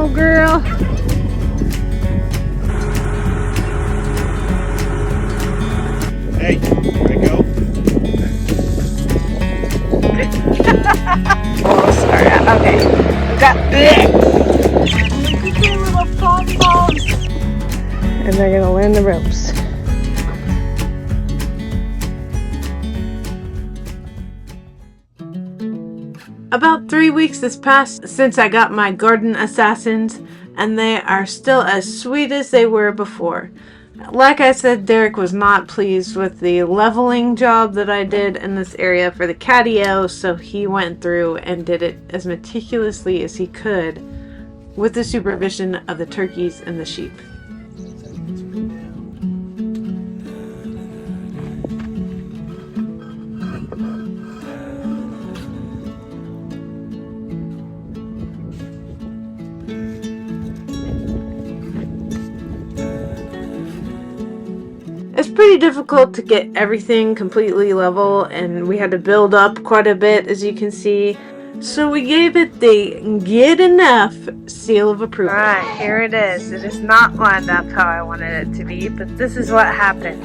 go, girl. Hey, there you go. Oh, sorry. Okay. We've got little pom-poms. And they're gonna learn the ropes. About 3 weeks has passed since I got my garden assassins, and they are still as sweet as they were before. Like I said, Derek was not pleased with the leveling job that I did in this area for the catio, so he went through and did it as meticulously as he could with the supervision of the turkeys and the sheep. It's pretty difficult to get everything completely level, and we had to build up quite a bit, as you can see. So we gave it the good enough seal of approval. Alright, here it is. It is not lined up how I wanted it to be, but this is what happened.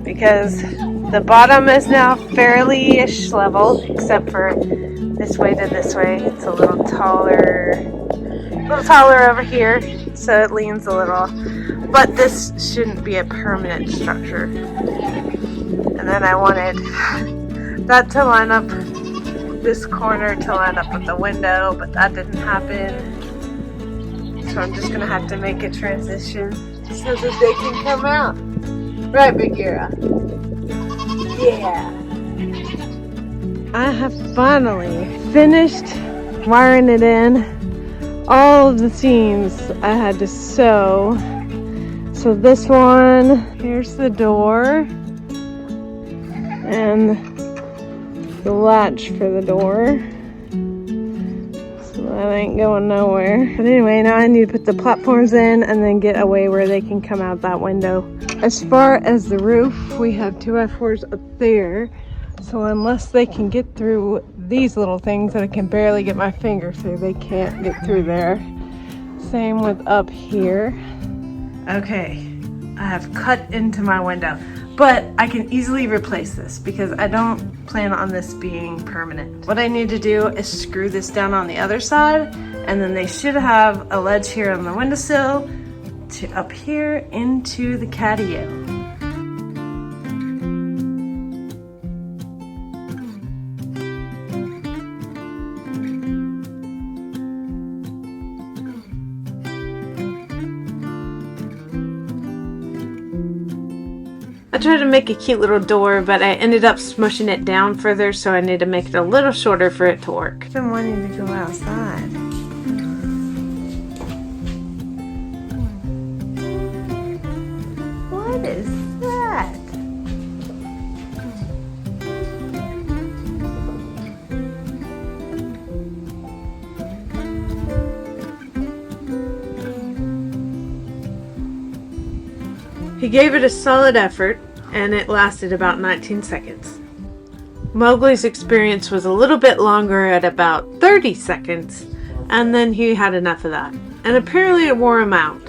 Because the bottom is now fairly-ish level, except for this way to this way. It's a little taller over here, so it leans a little. But this shouldn't be a permanent structure. And then I wanted that to line up, this corner to line up with the window, but that didn't happen. So I'm just gonna have to make a transition so that they can come out. Right, Bagheera? Yeah. I have finally finished wiring it in. All of the seams I had to sew. So this one, here's the door, and the latch for the door. So that ain't going nowhere. But anyway, now I need to put the platforms in and then get away where they can come out that window. As far as the roof, we have 2x4s up there. So unless they can get through these little things that I can barely get my finger through, they can't get through there. Same with up here. Okay, I have cut into my window, but I can easily replace this because I don't plan on this being permanent. What I need to do is screw this down on the other side, and then they should have a ledge here on the windowsill to up here into the catio. I tried to make a cute little door, but I ended up smushing it down further, so I need to make it a little shorter for it to work. I've been wanting to go outside. What is that? He gave it a solid effort, and it lasted about 19 seconds. Mowgli's experience was a little bit longer at about 30 seconds, and then he had enough of that. And apparently it wore him out.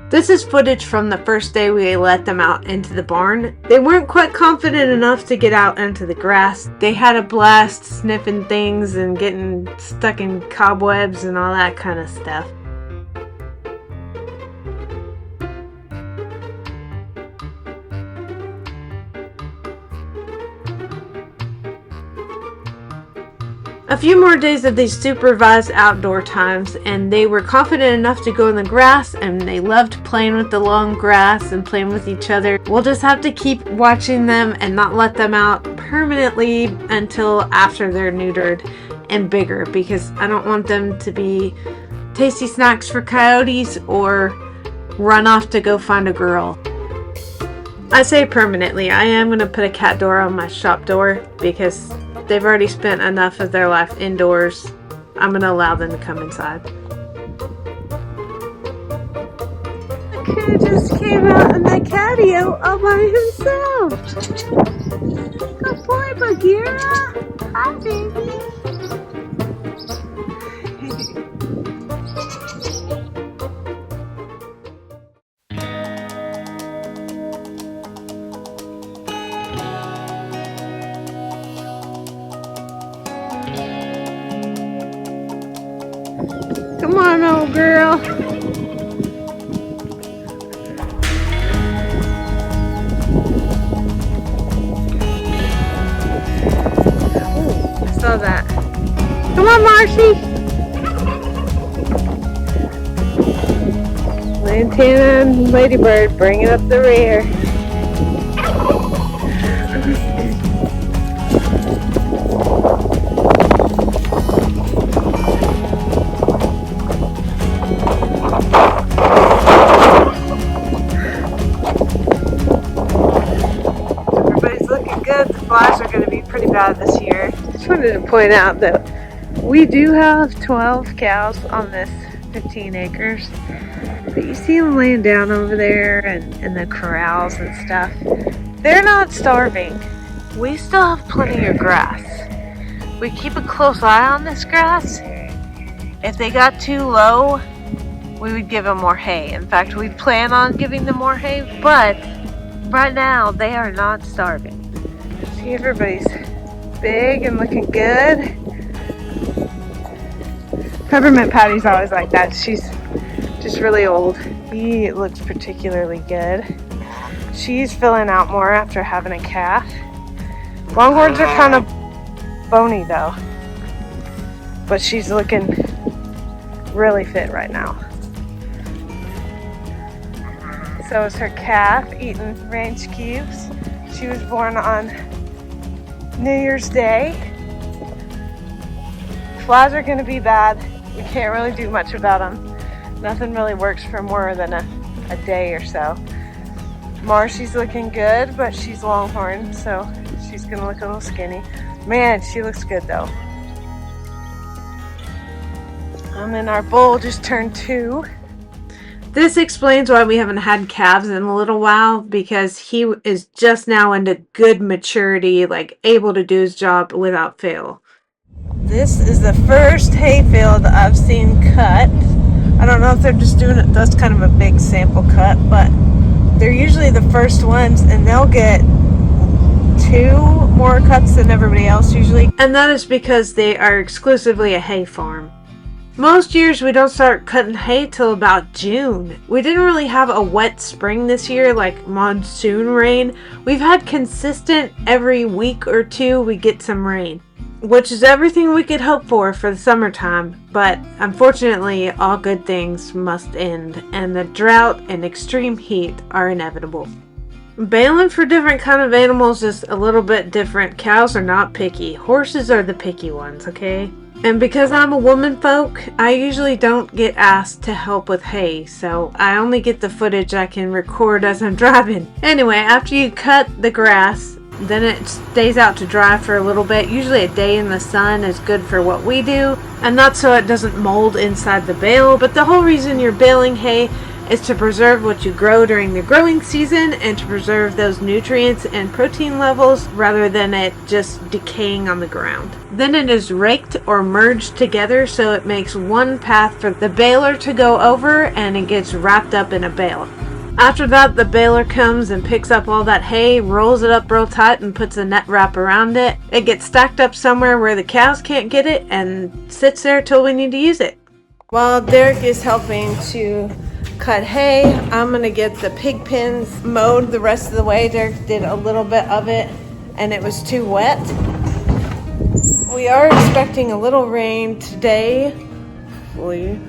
This is footage from the first day we let them out into the barn. They weren't quite confident enough to get out into the grass. They had a blast sniffing things and getting stuck in cobwebs and all that kind of stuff. A few more days of these supervised outdoor times, and they were confident enough to go in the grass, and they loved playing with the long grass and playing with each other. We'll just have to keep watching them and not let them out permanently until after they're neutered and bigger, because I don't want them to be tasty snacks for coyotes or run off to go find a girl. I say permanently. I am going to put a cat door on my shop door because they've already spent enough of their life indoors. I'm going to allow them to come inside. The kid just came out in the catio all by himself. Good boy, Bagheera. Hi, baby. Come on, old girl. Ooh, I saw that. Come on, Marcy. Lantana and Ladybird bringing up the rear. Flies are going to be pretty bad this year. Just wanted to point out that we do have 12 cows on this 15 acres. But you see them laying down over there and in the corrals and stuff. They're not starving. We still have plenty of grass. We keep a close eye on this grass. If they got too low, we would give them more hay. In fact, we plan on giving them more hay, but right now they are not starving. See, everybody's big and looking good. Peppermint Patty's always like that. She's just really old. He looks particularly good. She's filling out more after having a calf. Longhorns are kind of bony though, but she's looking really fit right now. So is her calf eating ranch cubes. She was born on New Year's Day. Flies are going to be bad. We can't really do much about them. Nothing really works for more than a day or so. Marcy's looking good, but she's longhorn, so she's going to look a little skinny. Man, she looks good though. And then our bull just turned 2. This explains why we haven't had calves in a little while, because he is just now into good maturity, like able to do his job without fail. This is the first hay field I've seen cut. I don't know if they're just doing it, that's kind of a big sample cut, but they're usually the first ones and they'll get 2 more cuts than everybody else usually. And that is because they are exclusively a hay farm. Most years we don't start cutting hay till about June. We didn't really have a wet spring this year, like monsoon rain. We've had consistent every week or 2 we get some rain, which is everything we could hope for the summertime. But unfortunately, all good things must end, and the drought and extreme heat are inevitable. Baling for different kind of animals is a little bit different. Cows are not picky. Horses are the picky ones, okay? And because I'm a woman folk, I usually don't get asked to help with hay, so I only get the footage I can record as I'm driving. Anyway, after you cut the grass, then it stays out to dry for a little bit. Usually a day in the sun is good for what we do, and that's so it doesn't mold inside the bale. But the whole reason you're baling hay is to preserve what you grow during the growing season and to preserve those nutrients and protein levels rather than it just decaying on the ground. Then it is raked or merged together so it makes one path for the baler to go over, and it gets wrapped up in a bale. After that, the baler comes and picks up all that hay, rolls it up real tight and puts a net wrap around it. It gets stacked up somewhere where the cows can't get it and sits there till we need to use it. While Derek is helping to cut hay, I'm gonna get the pig pens mowed the rest of the way. Derek did a little bit of it and it was too wet. We are expecting a little rain today, hopefully,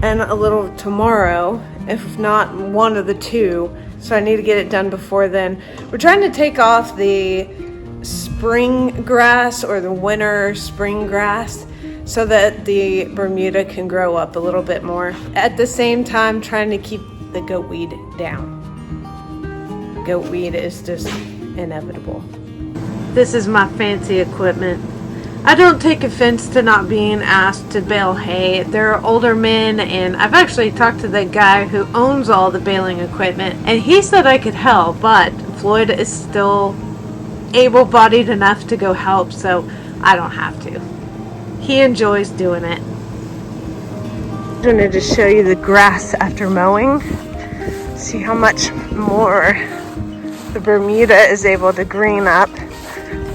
and a little tomorrow, if not one of the two. So I need to get it done before then. We're trying to take off the spring grass or the winter spring grass so that the Bermuda can grow up a little bit more. At the same time, trying to keep the goat weed down. goat weed is just inevitable. This is my fancy equipment. I don't take offense to not being asked to bale hay. There are older men, and I've actually talked to the guy who owns all the baling equipment, and he said I could help, but Floyd is still able-bodied enough to go help, so I don't have to. He enjoys doing it. I'm going to just show you the grass after mowing. See how much more the Bermuda is able to green up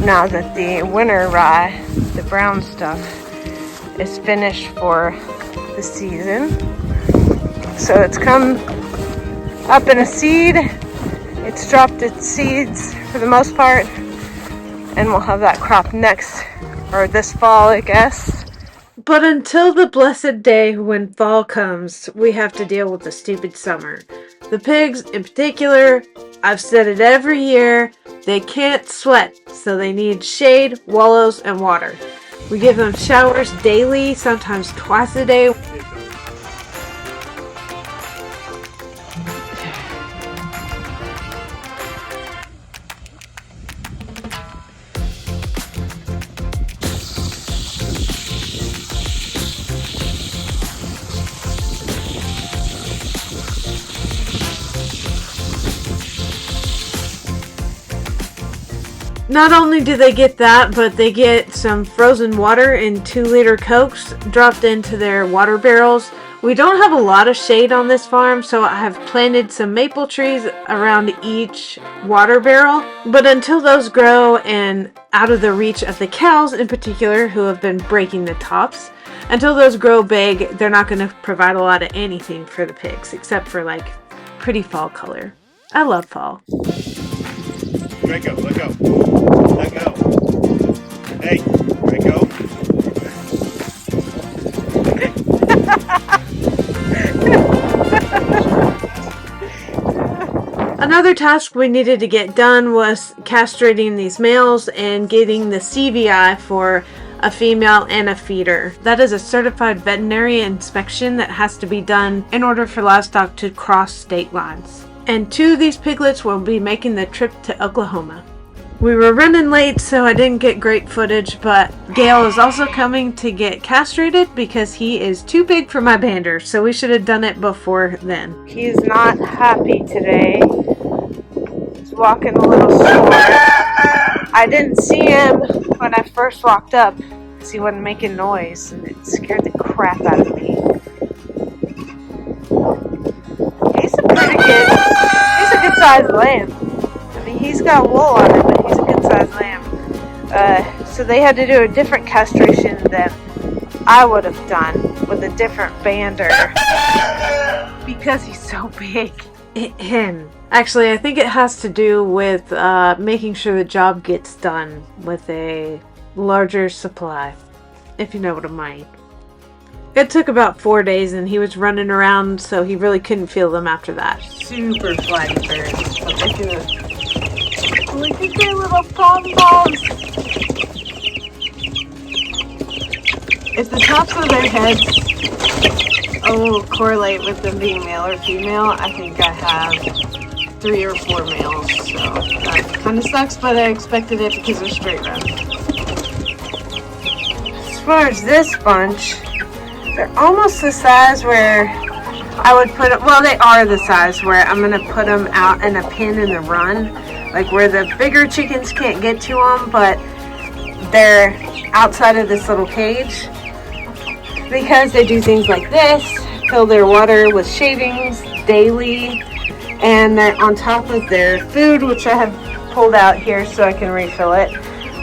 now that the winter rye, the brown stuff, is finished for the season. So it's come up in a seed. It's dropped its seeds for the most part, and we'll have that crop next, or this fall, I guess. But until the blessed day when fall comes, we have to deal with the stupid summer. The pigs in particular, I've said it every year, they can't sweat, so they need shade, wallows, and water. We give them showers daily, sometimes twice a day. Not only do they get that, but they get some frozen water in 2-liter Cokes dropped into their water barrels. We don't have a lot of shade on this farm, so I have planted some maple trees around each water barrel. But until those grow and out of the reach of the cows in particular, who have been breaking the tops, until those grow big, they're not going to provide a lot of anything for the pigs, except for like pretty fall color. I love fall. Let go, let go. Let go. Hey, let go. Another task we needed to get done was castrating these males and getting the CVI for a female and a feeder. That is a certified veterinary inspection that has to be done in order for livestock to cross state lines. And 2 of these piglets will be making the trip to Oklahoma. We were running late, so I didn't get great footage, but Gale is also coming to get castrated because he is too big for my bander, so we should have done it before then. He's not happy today. He's walking a little sore. I didn't see him when I first walked up because he wasn't making noise, and it scared the crap out of me. He's a good sized lamb. I mean, he's got wool on him, but he's a good sized lamb. So they had to do a different castration than I would have done with a different bander because he's so big. Actually, I think it has to do with making sure the job gets done with a larger supply, if you know what I mean. It took about 4 days and he was running around, so he really couldn't feel them after that. Super flighty birds. Look at their little pom-poms. If the tops of their heads correlate with them being male or female, I think I have 3 or 4 males. So that kind of sucks, but I expected it because they're straight run. As far as this bunch, they're almost the size where I would put it, well, they are the size where I'm going to put them out in a pen in the run, like where the bigger chickens can't get to them, but they're outside of this little cage because they do things like this, fill their water with shavings daily, and they're on top of their food, which I have pulled out here so I can refill it.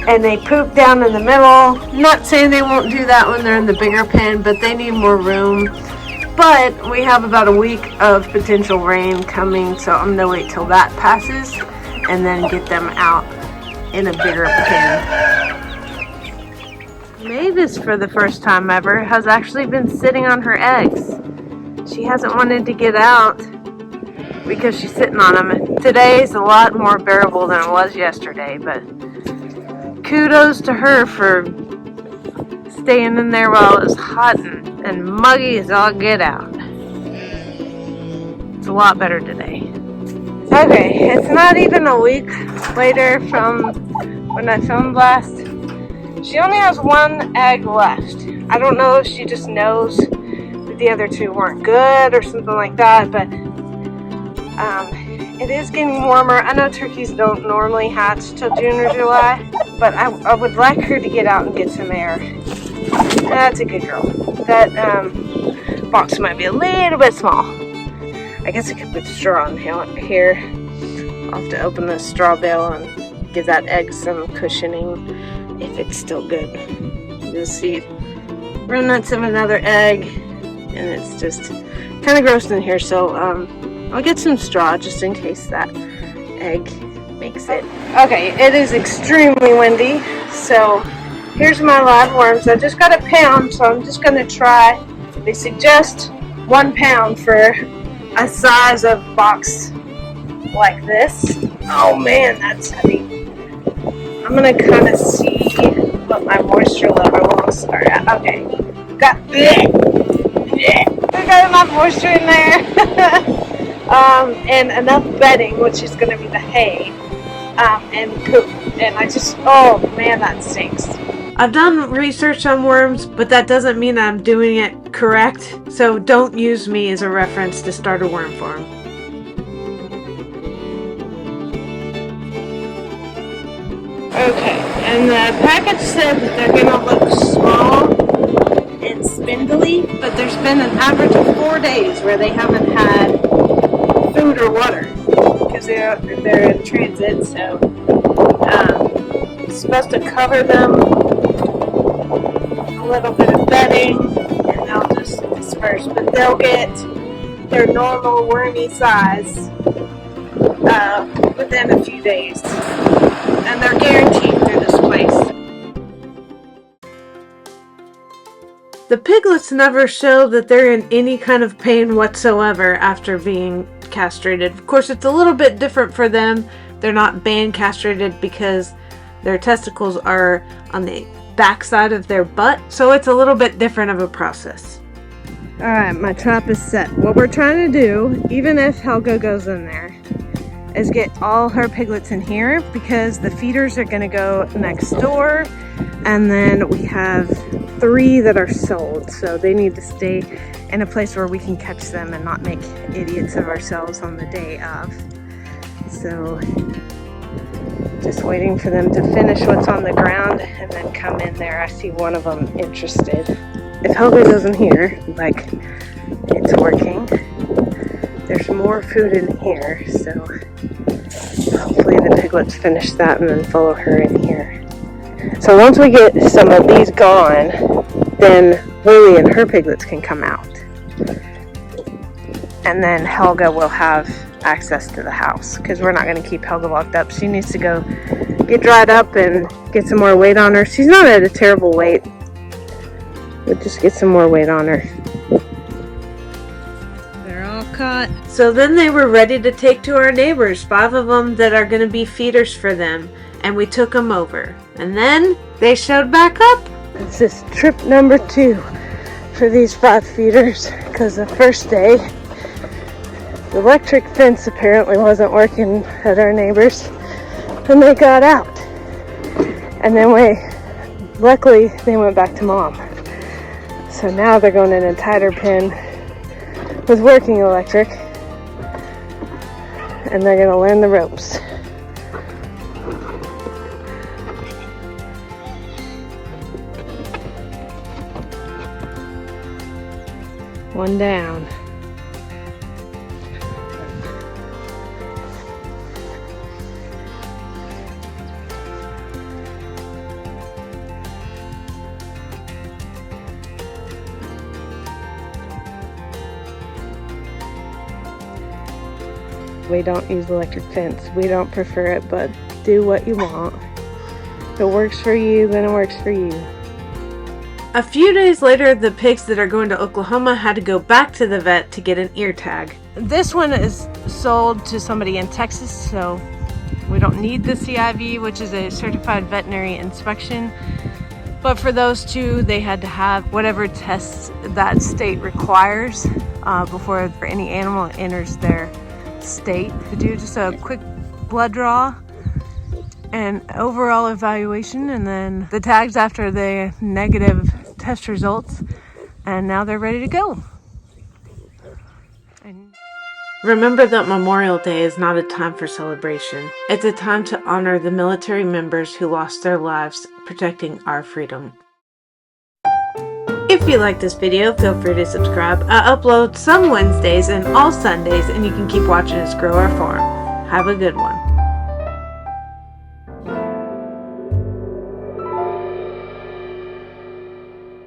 And they poop down in the middle. Not saying they won't do that when they're in the bigger pen, but they need more room. But we have about a week of potential rain coming, so I'm gonna wait till that passes and then get them out in a bigger pen. Mavis, for the first time ever, has actually been sitting on her eggs. She hasn't wanted to get out because she's sitting on them. Today is a lot more bearable than it was yesterday, but kudos to her for staying in there while it was hot and muggy as all get out. It's a lot better today. Okay, it's not even a week later from when I filmed last. She only has one egg left. I don't know if she just knows that the other two weren't good or something like that, but it is getting warmer. I know turkeys don't normally hatch till June or July, but I would like her to get out and get some air. That's a good girl. That box might be a little bit small. I guess I could put straw in here. I'll have to open the straw bale and give that egg some cushioning if it's still good. You'll see remnants of another egg, and it's just kind of gross in here, so I'll get some straw just in case that egg makes it. Okay, it is extremely windy, so here's my live worms. I just got a pound, so I'm just going to try. They suggest 1 pound for a size of box like this. Oh man, that's heavy. I'm going to kind of see what my moisture level will start at. Okay, got enough moisture in there. And enough bedding, which is going to be the hay, and poop. And I just, oh man, that stinks. I've done research on worms, but that doesn't mean I'm doing it correct, so don't use me as a reference to start a worm farm. Okay, and the package said that they're going to look small and spindly, but there's been an average of 4 days where they haven't had food or water because they're in transit, so it's supposed to cover them, a little bit of bedding, and they'll just disperse, but they'll get their normal wormy size within a few days, and they're guaranteed through this place. The piglets never show that they're in any kind of pain whatsoever after being castrated. Of course, it's a little bit different for them. They're not band castrated because their testicles are on the back side of their butt, so it's a little bit different of a process. Alright, my trap is set. What we're trying to do, even if 𝐥𝐤𝐤 goes in there, is get all her piglets in here because the feeders are going to go next door, and then we have 3 that are sold, so they need to stay in a place where we can catch them and not make idiots of ourselves on the day of. So just waiting for them to finish what's on the ground and then come in there. I see one of them interested. If 𝐥𝐤𝐤 goes in here, like it's working, there's more food in here, so hopefully the piglets finish that and then follow her in here. So once we get some of these gone, then Lily and her piglets can come out. And then 𝐥𝐤𝐤 will have access to the house because we're not going to keep 𝐥𝐤𝐤 locked up. She needs to go get dried up and get some more weight on her. She's not at a terrible weight. We'll just get some more weight on her. They're all caught. So then they were ready to take to our neighbors, 5 of them that are going to be feeders for them. And we took them over. And then they showed back up. This is trip number 2 for these 5 feeders because the first day the electric fence apparently wasn't working at our neighbors and they got out. And then luckily they went back to mom. So now they're going in a tighter pen with working electric and they're going to learn the ropes. One down. We don't use electric fence. We don't prefer it, but do what you want. If it works for you, then it works for you. A few days later, the pigs that are going to Oklahoma had to go back to the vet to get an ear tag. This one is sold to somebody in Texas, so we don't need the CIV, which is a certified veterinary inspection. But for those 2, they had to have whatever tests that state requires before any animal enters their state to do just a quick blood draw and overall evaluation, and then the tags after the negative test results, and now they're ready to go. Remember that Memorial Day is not a time for celebration. It's a time to honor the military members who lost their lives protecting our freedom. If you like this video, feel free to subscribe. I upload some Wednesdays and all Sundays, and you can keep watching us grow our farm. Have a good one.